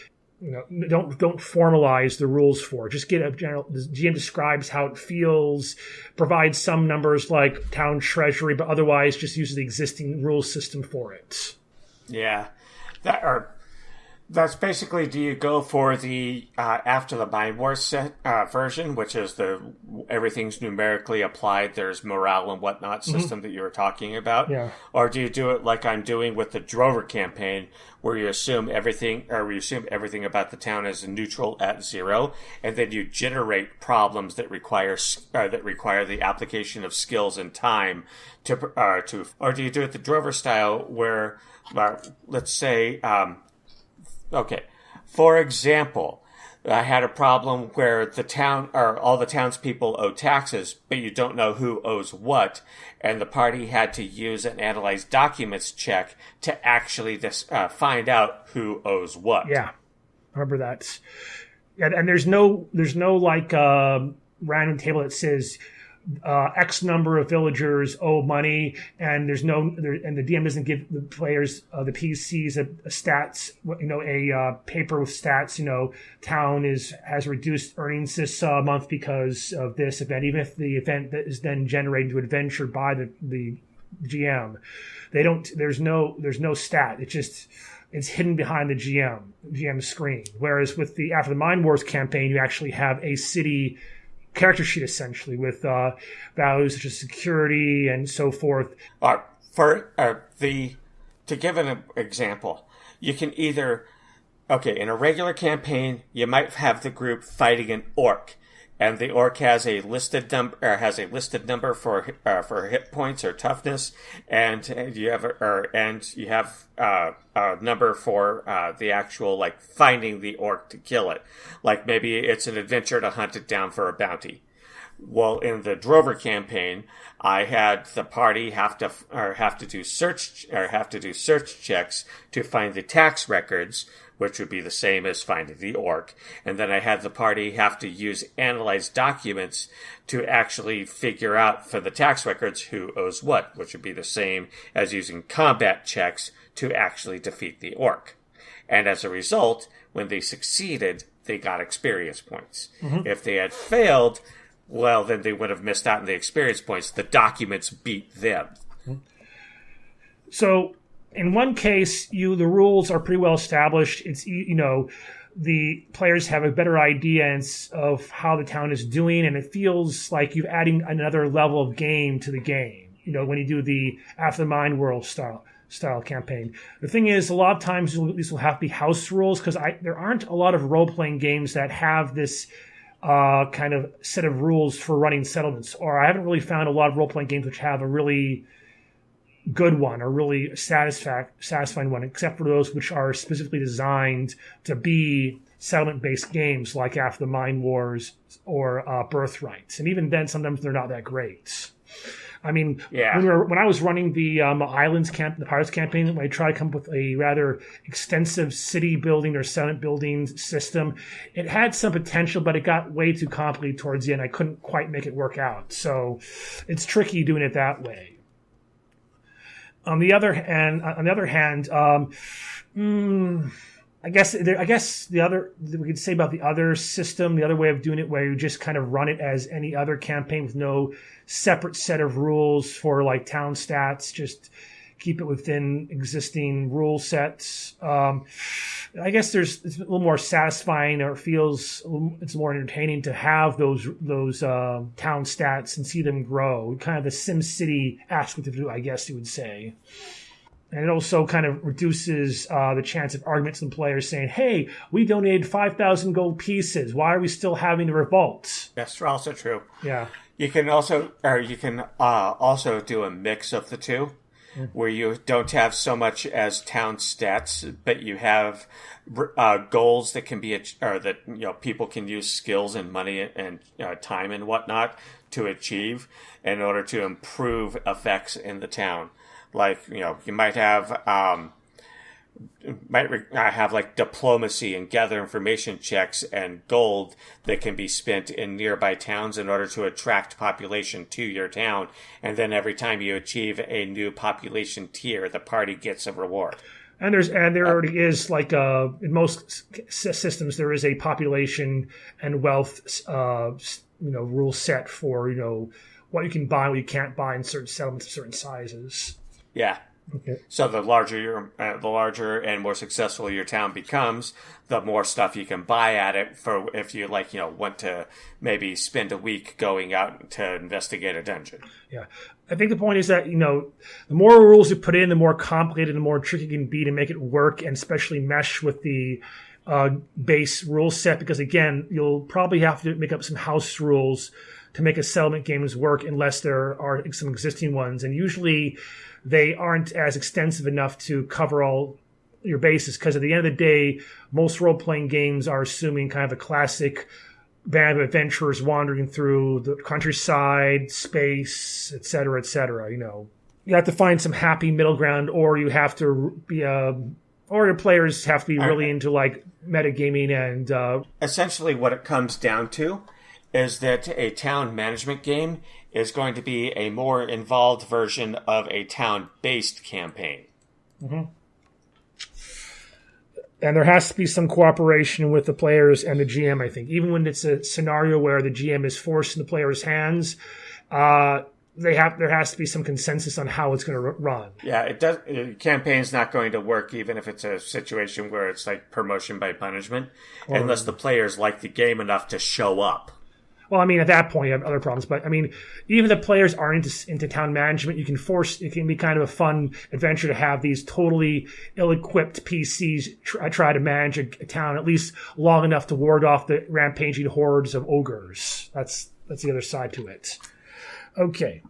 don't formalize the rules for it? Just get a general. The GM describes how it feels, provides some numbers like town treasury, but otherwise just uses the existing rule system for it. Yeah, that's basically, do you go for the After the Mind Wars version, which is everything's numerically applied, there's morale and whatnot system that you were talking about? Yeah. Or do you do it like I'm doing with the Drover campaign, where you assume everything about the town is neutral at 0, and then you generate problems that require the application of skills and time or do you do it the Drover style, where let's say okay, for example, I had a problem where all the townspeople owe taxes, but you don't know who owes what, and the party had to use an analyze documents check to actually find out who owes what. Yeah, I remember that. And there's no like random table that says X number of villagers owe money, and and the DM doesn't give the players, the PCs, a stats, a paper with stats. Town has reduced earnings this month because of this event, even if the event that is then generated into adventure by the GM. They don't. There's no stat. It's hidden behind the GM screen. Whereas with the After the Mind Wars campaign, you actually have a city character sheet essentially with values such as security and so forth. To give an example, you can either in a regular campaign you might have the group fighting an orc, and the orc has a listed number for hit points or toughness, and you have a number for the actual finding the orc to kill it. Like maybe it's an adventure to hunt it down for a bounty. Well, in the Drover campaign, I had the party have to do search checks to find the tax records, which would be the same as finding the orc. And then I had the party have to use analyze documents to actually figure out for the tax records who owes what, which would be the same as using combat checks to actually defeat the orc. And as a result, when they succeeded, they got experience points. Mm-hmm. If they had failed, well, then they would have missed out on the experience points. The documents beat them. So in one case, the rules are pretty well established. It's, the players have a better idea of how the town is doing, and it feels like you're adding another level of game to the game. When you do the After the Mind World style style campaign. The thing is, a lot of times these will have to be house rules because there aren't a lot of role-playing games that have this kind of set of rules for running settlements. Or I haven't really found a lot of role-playing games which have a really good one or really satisfying one, except for those which are specifically designed to be settlement-based games like After the Mind Wars or Birthright. And even then, sometimes they're not that great. I mean, when I was running the Islands camp, the Pirates campaign, I tried to come up with a rather extensive city building or settlement building system. It had some potential, but it got way too complicated towards the end. I couldn't quite make it work out. So it's tricky doing it that way. On the other hand, I guess the other we could say about the other system, the other way of doing it, where you just kind of run it as any other campaign with no separate set of rules for like town stats, just keep it within existing rule sets. I guess it's a little more satisfying, or it's more entertaining to have those town stats and see them grow. Kind of the SimCity aspect of it, I guess you would say. And it also kind of reduces the chance of arguments and players saying, hey, we donated 5,000 gold pieces. Why are we still having to revolt? That's also true. Yeah. You can also do a mix of the two, where you don't have so much as town stats, but you have goals that can be, or that people can use skills and money and time and whatnot to achieve in order to improve effects in the town. Like, you might have like diplomacy and gather information checks and gold that can be spent in nearby towns in order to attract population to your town. And then every time you achieve a new population tier, the party gets a reward. And there already is, like, in most systems, there is a population and wealth rule set for what you can buy, what you can't buy in certain settlements of certain sizes. Yeah. Okay. So the larger and more successful your town becomes, the more stuff you can buy at it for if you want to maybe spend a week going out to investigate a dungeon. Yeah. I think the point is that, the more rules you put in, the more complicated and more tricky it can be to make it work and especially mesh with the base rule set, because again, you'll probably have to make up some house rules to make a settlement games work unless there are some existing ones. And usually they aren't as extensive enough to cover all your bases, because at the end of the day, most role-playing games are assuming kind of a classic band of adventurers wandering through the countryside, space, et cetera, You have to find some happy middle ground, or you have to be or your players have to be really into like metagaming and essentially what it comes down to is that a town management game is going to be a more involved version of a town-based campaign. Mm-hmm. And there has to be some cooperation with the players and the GM, I think. Even when it's a scenario where the GM is forced in the players' hands, there has to be some consensus on how it's going to run. Yeah, it does. Campaign's not going to work even if it's a situation where it's like promotion by punishment, unless the players like the game enough to show up. Well, I mean, at that point, you have other problems. But, I mean, even if the players aren't into town management, it can be kind of a fun adventure to have these totally ill-equipped PCs try to manage a town at least long enough to ward off the rampaging hordes of ogres. That's the other side to it. Okay.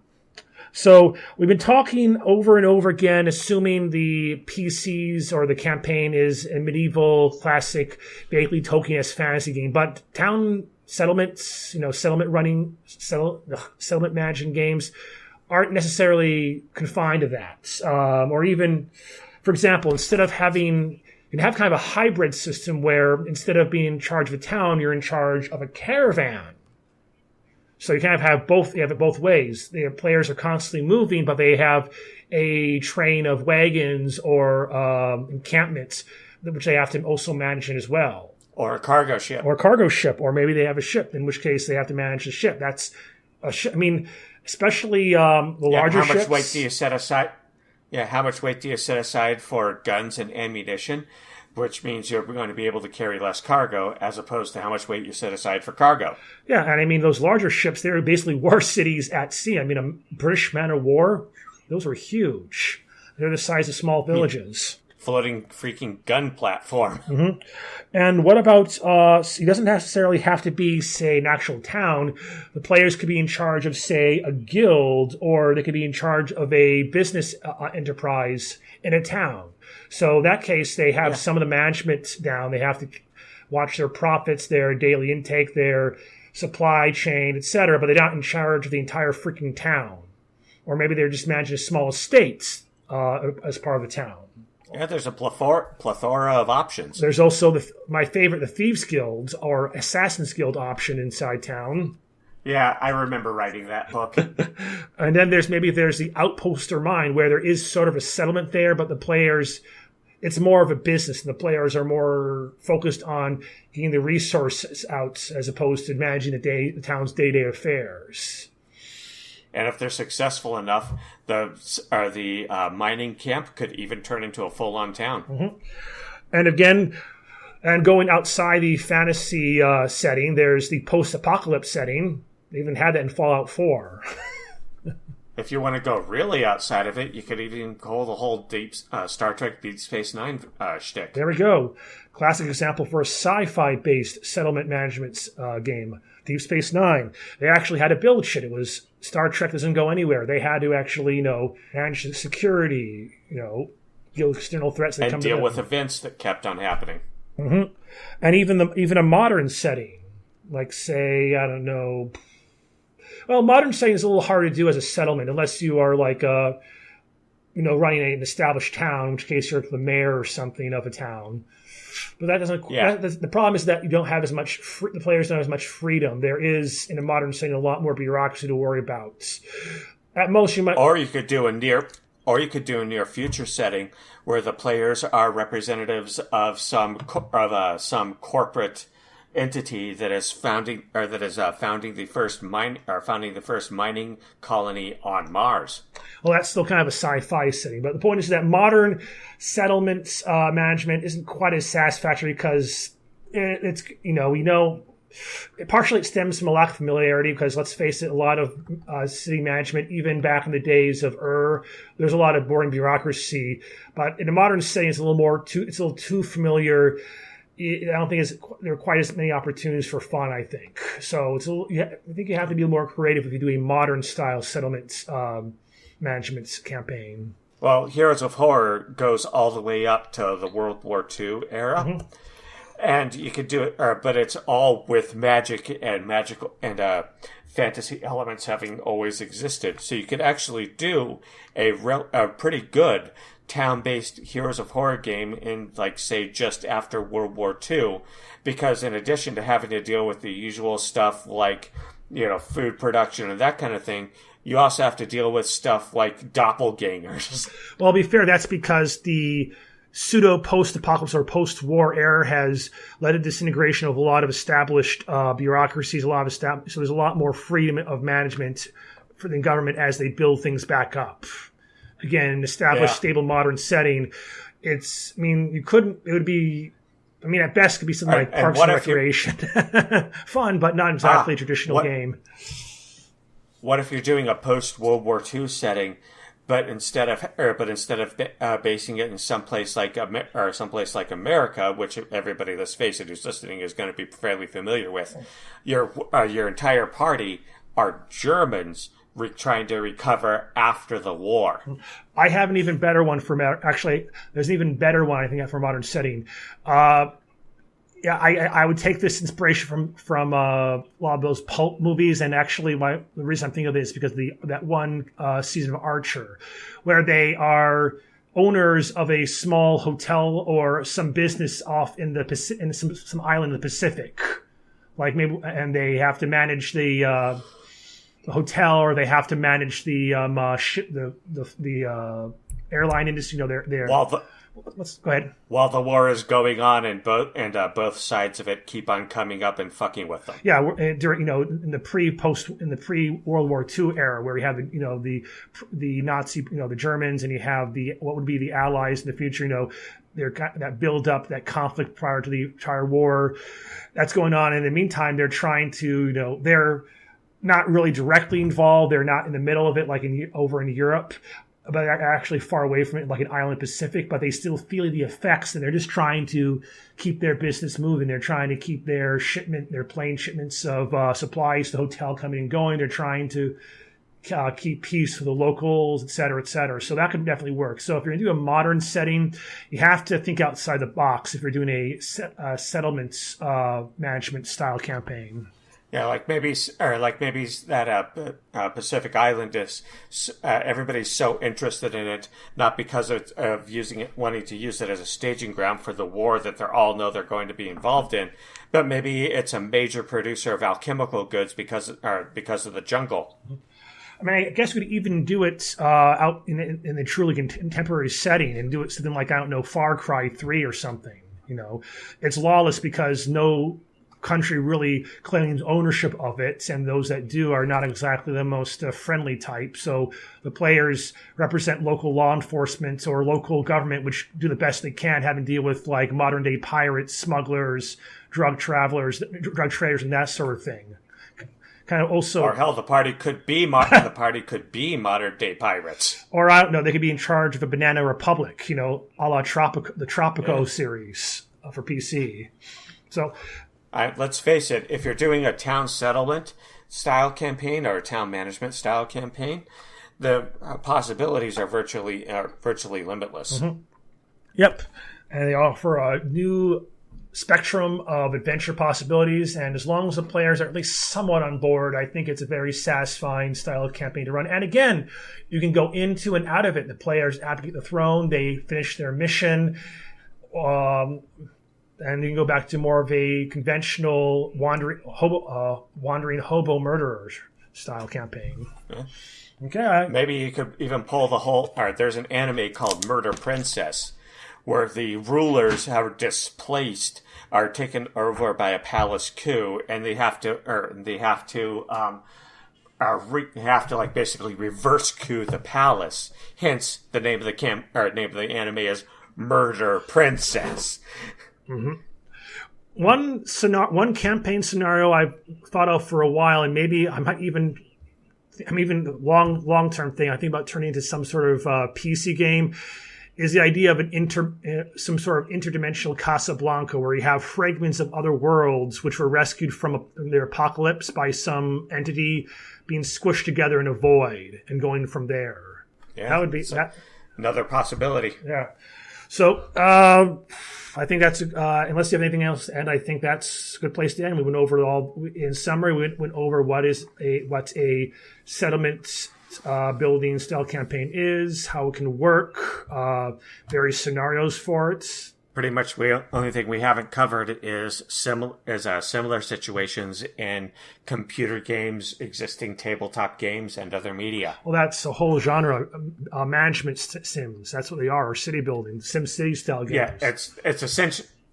So we've been talking over and over again, assuming the PCs or the campaign is a medieval, classic, vaguely Tolkien-esque fantasy game. But town settlements, settlement managing games aren't necessarily confined to that. Or even, for example, instead of you can have kind of a hybrid system where instead of being in charge of a town, you're in charge of a caravan. So you kind of have it both ways. The players are constantly moving, but they have a train of wagons or encampments, which they have to also manage as well. Or a cargo ship. Or maybe they have a ship, in which case they have to manage the ship. That's a ship. I mean, especially the larger ships. How much weight do you set aside? Yeah, how much weight do you set aside for guns and ammunition? Which means you're going to be able to carry less cargo, as opposed to how much weight you set aside for cargo. Yeah, and I mean, those larger ships, they were basically war cities at sea. I mean, a British man of war, those were huge. They're the size of small villages. Floating freaking gun platform. Mm-hmm. And what about, it doesn't necessarily have to be, say, an actual town. The players could be in charge of, say, a guild, or they could be in charge of a business enterprise in a town. So in that case, they have some of the management down. They have to watch their profits, their daily intake, their supply chain, etc., but they're not in charge of the entire freaking town. Or maybe they're just managing a small estate as part of the town. Yeah, there's a plethora of options. There's also my favorite, the Thieves Guild or Assassins Guild option inside town. Yeah, I remember writing that book. And then there's the Outpost or Mine, where there is sort of a settlement there, but the players, it's more of a business, and the players are more focused on getting the resources out as opposed to managing the town's day-to-day affairs. And if they're successful enough, the mining camp could even turn into a full-on town. Mm-hmm. And again, going outside the fantasy setting, there's the post-apocalypse setting. They even had that in Fallout 4. If you want to go really outside of it, you could even go the whole Star Trek Deep Space Nine shtick. There we go. Classic example for a sci-fi-based settlement management game. Deep Space Nine. They actually had to build shit. It was Star Trek doesn't go anywhere. They had to actually, manage the security, deal with external threats that come and to them. deal with events that kept on happening. Mm-hmm. And even a modern setting, like say, I don't know. Well, modern setting is a little hard to do as a settlement unless you are like running an established town, in which case you're the mayor or something of a town. But that doesn't. Yeah. The problem is that you don't have as much. The players don't have as much freedom. There is in a modern setting a lot more bureaucracy to worry about. At most, you might. Or you could do a near future setting where the players are representatives of some corporate entity that is founding the first mining colony on Mars. Well, that's still kind of a sci-fi setting, but the point is that modern settlement management isn't quite as satisfactory because it's partially it stems from a lack of familiarity because let's face it, a lot of city management, even back in the days of there's a lot of boring bureaucracy, but in a modern setting, it's a little too familiar. I don't think there are quite as many opportunities for fun, I think. So I think you have to be more creative if you do a modern-style settlement management campaign. Well, Heroes of Horror goes all the way up to the World War II era. Mm-hmm. And you could do it, but it's all with magic and magical and fantasy elements having always existed. So you could actually do a pretty good town-based Heroes of Horror game in, say, just after World War II, because in addition to having to deal with the usual stuff like, food production and that kind of thing, you also have to deal with stuff like doppelgangers. Well, to be fair, that's because the pseudo-post-apocalypse or post-war era has led to disintegration of a lot of established bureaucracies, so there's a lot more freedom of management for the government as they build things back up. Again, an established, stable, modern setting. At best, it could be something like Parks and Recreation. Fun, but not exactly a traditional game. What if you're doing a post-World War II setting, but instead of basing it in someplace like America, which everybody, let's face it, who's listening is going to be fairly familiar with, your entire party are Germans trying to recover after the war. I have an even better one actually, there's an even better one, I think, for a modern setting. I would take this inspiration from a lot of those pulp movies, and actually the reason I'm thinking of it is because that one season of Archer, where they are owners of a small hotel or some business off in some island in the Pacific, and they have to manage the hotel, or they have to manage the airline industry. Let's go ahead. While the war is going on, and both sides of it keep on coming up and fucking with them. Yeah, during in the pre-World War II era, where we have the Nazi, the Germans, and you have what would be the Allies in the future. They're that build up, that conflict prior to the entire war, that's going on. In the meantime, they're trying to, they're not really directly involved. They're not in the middle of it, like over in Europe. but they're actually far away from it, like an island Pacific, but they still feel the effects, and they're just trying to keep their business moving. They're trying to keep their plane shipments of supplies to the hotel coming and going. They're trying to keep peace for the locals, et cetera, et cetera. So that could definitely work. So if you're going to do a modern setting, you have to think outside the box if you're doing a settlements management style campaign. Yeah, like maybe that Pacific Island is everybody's so interested in it, not because of wanting to use it as a staging ground for the war that they all know they're going to be involved in, but maybe it's a major producer of alchemical goods because of the jungle. I mean, I guess we could even do it out in a truly contemporary setting and do it something like, I don't know, Far Cry 3 or something. It's lawless because no country really claims ownership of it, and those that do are not exactly the most friendly type. So the players represent local law enforcement or local government, which do the best they can, having to deal with like modern day pirates, smugglers, drug traders, and that sort of thing. Kind of also, or hell, the party could be modern day pirates. Or I don't know, they could be in charge of a banana republic, a la the Tropico series for PC. So. Let's face it, if you're doing a town settlement style campaign or a town management style campaign, the possibilities are virtually limitless. Mm-hmm. Yep. And they offer a new spectrum of adventure possibilities, and as long as the players are at least somewhat on board, I think it's a very satisfying style of campaign to run. And again, you can go into and out of it. The players abdicate the throne, they finish their mission, and you can go back to more of a conventional wandering hobo murderer style campaign. Yeah. Okay. Maybe you could even pull the whole... All right, there's an anime called Murder Princess, where the rulers are displaced, are taken over by a palace coup, and they have to like basically reverse coup the palace. Hence, the name of the anime is Murder Princess. Mm-hmm. One campaign scenario I've thought of for a while, and maybe I'm even long-term thing I think about turning into some sort of PC game, is the idea of some sort of interdimensional Casablanca, where you have fragments of other worlds which were rescued from their apocalypse by some entity being squished together in a void and going from there. Yeah, that would be another possibility. Yeah. So I think that's unless you have anything else, and I think that's a good place to end. We went over in summary. We went over what a settlement building style campaign is, how it can work, various scenarios for it. Pretty much, the only thing we haven't covered is similar situations in computer games, existing tabletop games, and other media. Well, that's a whole genre. Management sims. That's what they are. Or city building, SimCity style games.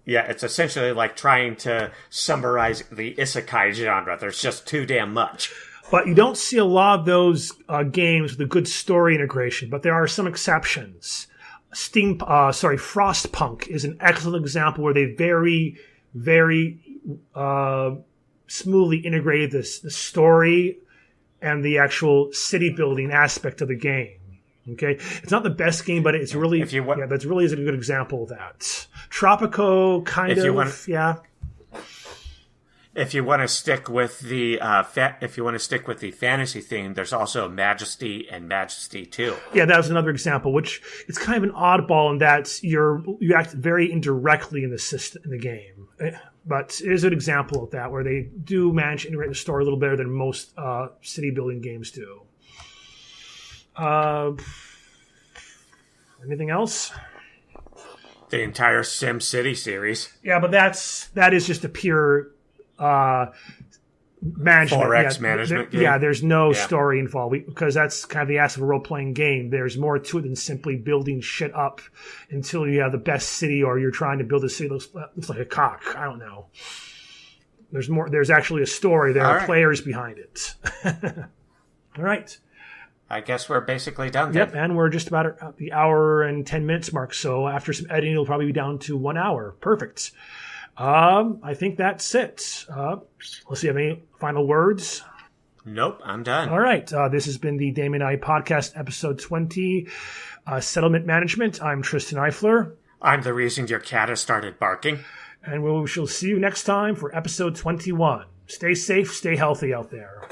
Yeah, it's essentially like trying to summarize the isekai genre. There's just too damn much. But you don't see a lot of those games with a good story integration. But there are some exceptions. Frostpunk is an excellent example where they very, very smoothly integrated the story and the actual city building aspect of the game. Okay, it's not the best game, but it's really that's really is a good example of that. Tropico yeah. If you want to stick with the fantasy theme, there's also Majesty and Majesty 2. Yeah, that was another example, which it's kind of an oddball in that you act very indirectly in the game. But it is an example of that, where they do manage to integrate the story a little better than most city building games do. Anything else? The entire SimCity series. Yeah, but that is just a pure management. 4X management game. Yeah, there's no story involved because that's kind of the ass of a role-playing game. There's more to it than simply building shit up until you have the best city, or you're trying to build a city that looks like a cock. I don't know. There's more. There's actually a story. There are players behind it. All right. I guess we're basically done then. Yep, and we're just about at the hour and 10 minutes mark. So after some editing, it'll probably be down to 1 hour. Perfect. I think that's it. Let's see, have any final words? Nope, I'm done. All right. This has been the Daemoneye Podcast, episode 20, Settlement Management. I'm Tristan Eifler. I'm the reason your cat has started barking. And we shall see you next time for episode 21. Stay safe, stay healthy out there.